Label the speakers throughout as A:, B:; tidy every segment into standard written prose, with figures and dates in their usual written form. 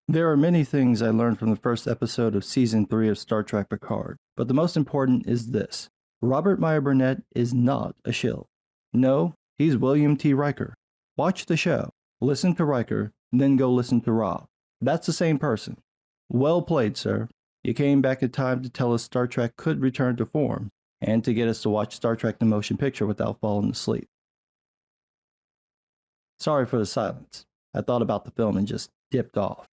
A: There are many things I learned from the first episode of Season 3 of Star Trek Picard, but the most important is this. Robert Meyer Burnett is not a shill. No, he's William T. Riker. Watch the show, listen to Riker, then go listen to Rob. That's the same person. Well played, sir. You came back in time to tell us Star Trek could return to form, and to get us to watch Star Trek the Motion Picture without falling asleep. Sorry for the silence. I thought about the film and just dipped off.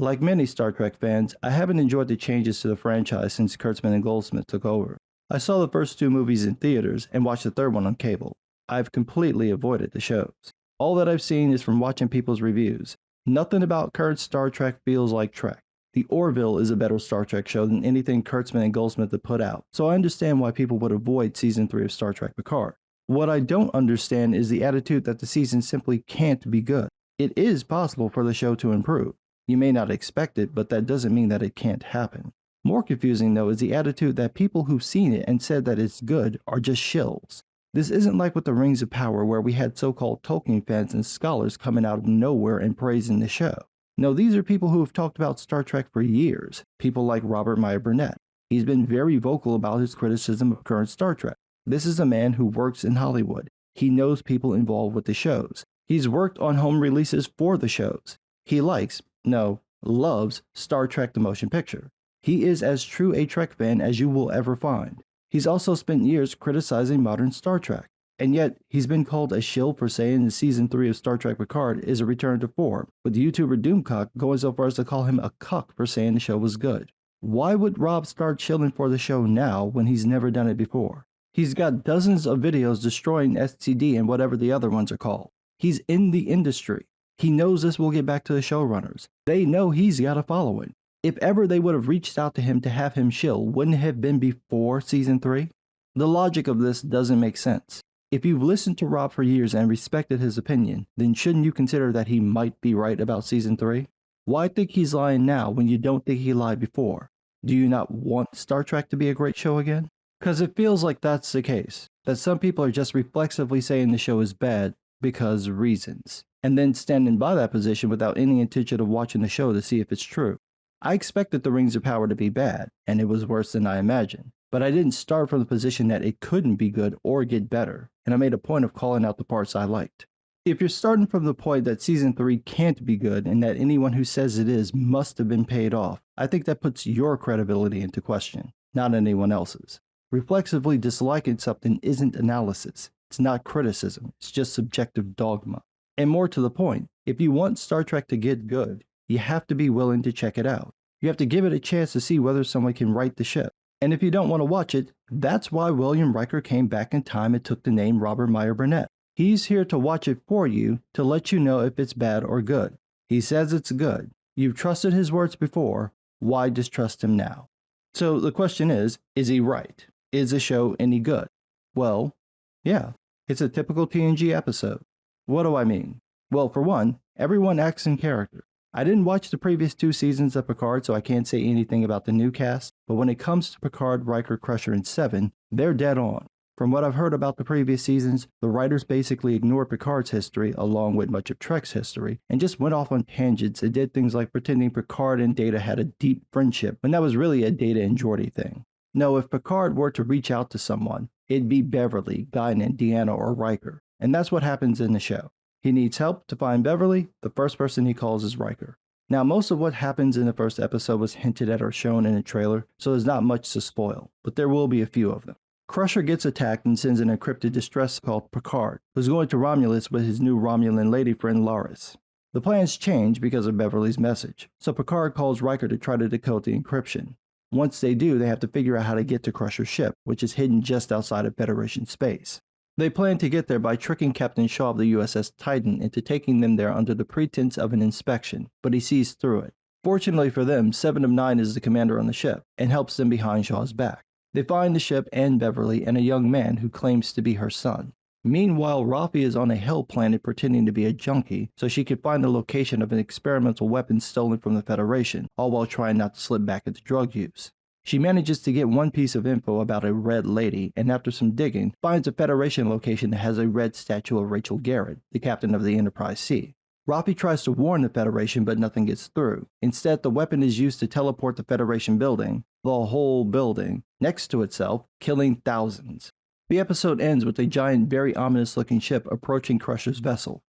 A: Like many Star Trek fans, I haven't enjoyed the changes to the franchise since Kurtzman and Goldsmith took over. I saw the first two movies in theaters and watched the third one on cable. I've completely avoided the shows. All that I've seen is from watching people's reviews. Nothing about current Star Trek feels like Trek. The Orville is a better Star Trek show than anything Kurtzman and Goldsmith have put out, so I understand why people would avoid Season 3 of Star Trek Picard. What I don't understand is the attitude that the season simply can't be good. It is possible for the show to improve. You may not expect it, but that doesn't mean that it can't happen. More confusing though is the attitude that people who've seen it and said that it's good are just shills. This isn't like with the Rings of Power where we had so-called Tolkien fans and scholars coming out of nowhere and praising the show. No, these are people who have talked about Star Trek for years, people like Robert Meyer Burnett. He's been very vocal about his criticism of current Star Trek. This is a man who works in Hollywood. He knows people involved with the shows. He's worked on home releases for the shows. He loves Star Trek the Motion Picture. He is as true a Trek fan as you will ever find. He's also spent years criticizing modern Star Trek, and yet he's been called a shill for saying that Season 3 of Star Trek Picard is a return to form, with YouTuber Doomcock going so far as to call him a cuck for saying the show was good. Why would Rob start shilling for the show now when he's never done it before? He's got dozens of videos destroying STD and whatever the other ones are called. He's in the industry. He knows this will get back to the showrunners. They know he's got a following. If ever they would have reached out to him to have him shill, wouldn't it have been before Season 3? The logic of this doesn't make sense. If you've listened to Rob for years and respected his opinion, then shouldn't you consider that he might be right about Season 3? Why think he's lying now when you don't think he lied before? Do you not want Star Trek to be a great show again? Because it feels like that's the case, that some people are just reflexively saying the show is bad because reasons, and then standing by that position without any intention of watching the show to see if it's true. I expected the Rings of Power to be bad, and it was worse than I imagined, but I didn't start from the position that it couldn't be good or get better, and I made a point of calling out the parts I liked. If you're starting from the point that Season 3 can't be good and that anyone who says it is must have been paid off, I think that puts your credibility into question, not anyone else's. Reflexively disliking something isn't analysis. It's not criticism, it's just subjective dogma. And more to the point, if you want Star Trek to get good, you have to be willing to check it out. You have to give it a chance to see whether someone can right the ship. And if you don't want to watch it, that's why William Riker came back in time and took the name Robert Meyer Burnett. He's here to watch it for you, to let you know if it's bad or good. He says it's good. You've trusted his words before, why distrust him now? So the question is he right? Is the show any good? Well, yeah, it's a typical TNG episode. What do I mean? Well, for one, everyone acts in character. I didn't watch the previous 2 seasons of Picard, so I can't say anything about the new cast, but when it comes to Picard, Riker, Crusher, and Seven, they're dead on. From what I've heard about the previous seasons, the writers basically ignored Picard's history, along with much of Trek's history, and just went off on tangents and did things like pretending Picard and Data had a deep friendship, when that was really a Data and Geordi thing. No, if Picard were to reach out to someone, it'd be Beverly, Guinan, Deanna, or Riker, and that's what happens in the show. He needs help to find Beverly, the first person he calls is Riker. Now, most of what happens in the first episode was hinted at or shown in a trailer, so there's not much to spoil, but there will be a few of them. Crusher gets attacked and sends an encrypted distress call to Picard, who's going to Romulus with his new Romulan lady friend Laris. The plans change because of Beverly's message, so Picard calls Riker to try to decode the encryption. Once they do, they have to figure out how to get to Crusher's ship, which is hidden just outside of Federation space. They plan to get there by tricking Captain Shaw of the USS Titan into taking them there under the pretense of an inspection, but he sees through it. Fortunately for them, 7 of 9 is the commander on the ship, and helps them behind Shaw's back. They find the ship and Beverly and a young man who claims to be her son. Meanwhile, Rafi is on a hell planet pretending to be a junkie so she can find the location of an experimental weapon stolen from the Federation, all while trying not to slip back into drug use. She manages to get one piece of info about a red lady, and after some digging, finds a Federation location that has a red statue of Rachel Garrett, the captain of the Enterprise C. Rafi tries to warn the Federation, but nothing gets through. Instead, the weapon is used to teleport the Federation building, the whole building, next to itself, killing thousands. The episode ends with a giant, very ominous-looking ship approaching Crusher's vessel.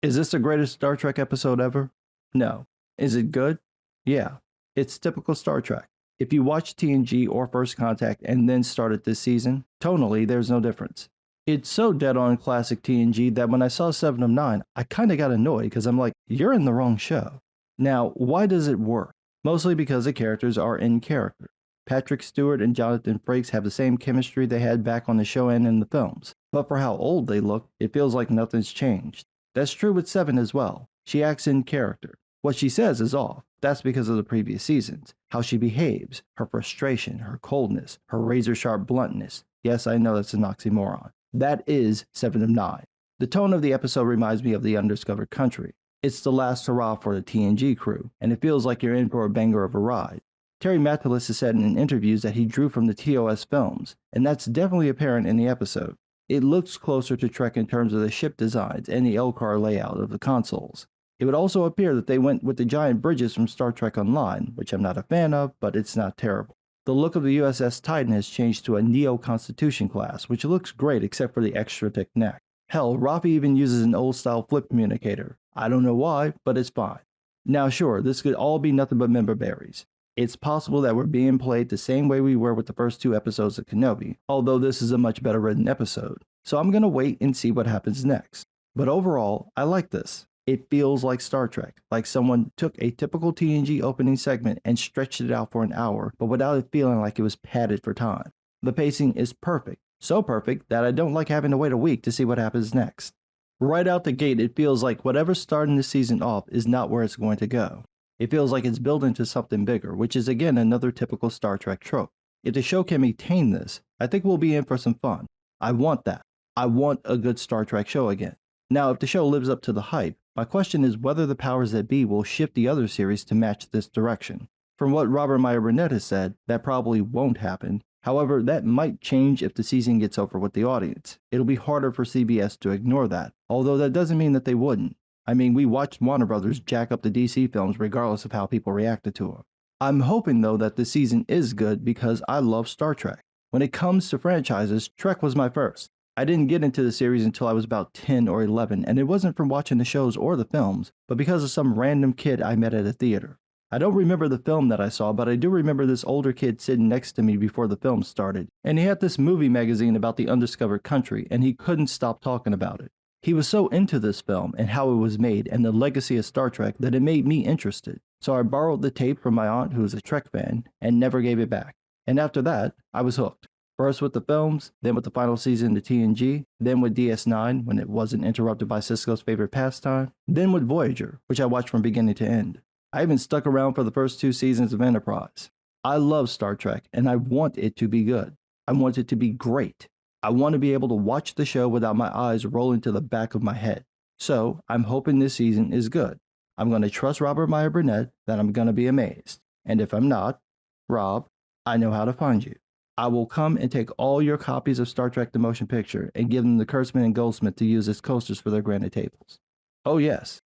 A: Is this the greatest Star Trek episode ever? No. Is it good? Yeah. It's typical Star Trek. If you watched TNG or First Contact and then started this season, tonally there's no difference. It's so dead on classic TNG that when I saw 7 of 9, I kinda got annoyed because I'm like, you're in the wrong show. Now, why does it work? Mostly because the characters are in character. Patrick Stewart and Jonathan Frakes have the same chemistry they had back on the show and in the films, but for how old they look, it feels like nothing's changed. That's true with 7 as well. She acts in character. What she says is off. That's because of the previous seasons. How she behaves, her frustration, her coldness, her razor-sharp bluntness. Yes, I know that's an oxymoron. That is 7 of 9. The tone of the episode reminds me of The Undiscovered Country. It's the last hurrah for the TNG crew, and it feels like you're in for a banger of a ride. Terry Matalis has said in interviews that he drew from the TOS films, and that's definitely apparent in the episode. It looks closer to Trek in terms of the ship designs and the LCAR layout of the consoles. It would also appear that they went with the giant bridges from Star Trek Online, which I'm not a fan of, but it's not terrible. The look of the USS Titan has changed to a Neo-Constitution class, which looks great except for the extra thick neck. Hell, Rafi even uses an old-style flip communicator. I don't know why, but it's fine. Now sure, this could all be nothing but member berries. It's possible that we're being played the same way we were with the first 2 episodes of Kenobi, although this is a much better written episode. So I'm gonna wait and see what happens next. But overall, I like this. It feels like Star Trek, like someone took a typical TNG opening segment and stretched it out for an hour, but without it feeling like it was padded for time. The pacing is perfect, so perfect that I don't like having to wait a week to see what happens next. Right out the gate, it feels like whatever's starting the season off is not where it's going to go. It feels like it's building to something bigger, which is again another typical Star Trek trope. If the show can maintain this, I think we'll be in for some fun. I want that. I want a good Star Trek show again. Now, if the show lives up to the hype, my question is whether the powers that be will shift the other series to match this direction. From what Robert Meyer Burnett has said, that probably won't happen. However, that might change if the season gets over with the audience. It'll be harder for CBS to ignore that, although that doesn't mean that they wouldn't. I mean, we watched Warner Brothers jack up the DC films regardless of how people reacted to them. I'm hoping though that this season is good because I love Star Trek. When it comes to franchises, Trek was my first. I didn't get into the series until I was about 10 or 11, and it wasn't from watching the shows or the films, but because of some random kid I met at a theater. I don't remember the film that I saw, but I do remember this older kid sitting next to me before the film started, and he had this movie magazine about the undiscovered country, and he couldn't stop talking about it. He was so into this film and how it was made and the legacy of Star Trek that it made me interested. So I borrowed the tape from my aunt who is a Trek fan and never gave it back. And after that, I was hooked. First with the films, then with the final season of TNG, then with DS9 when it wasn't interrupted by Cisco's favorite pastime, then with Voyager, which I watched from beginning to end. I even stuck around for the first 2 seasons of Enterprise. I love Star Trek and I want it to be good. I want it to be great. I want to be able to watch the show without my eyes rolling to the back of my head. So I'm hoping this season is good. I'm going to trust Robert Meyer Burnett that I'm going to be amazed. And if I'm not, Rob, I know how to find you. I will come and take all your copies of Star Trek The Motion Picture and give them to Kurtzman and Goldsmith to use as coasters for their granite tables. Oh yes.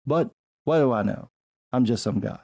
A: But what do I know? I'm just some guy.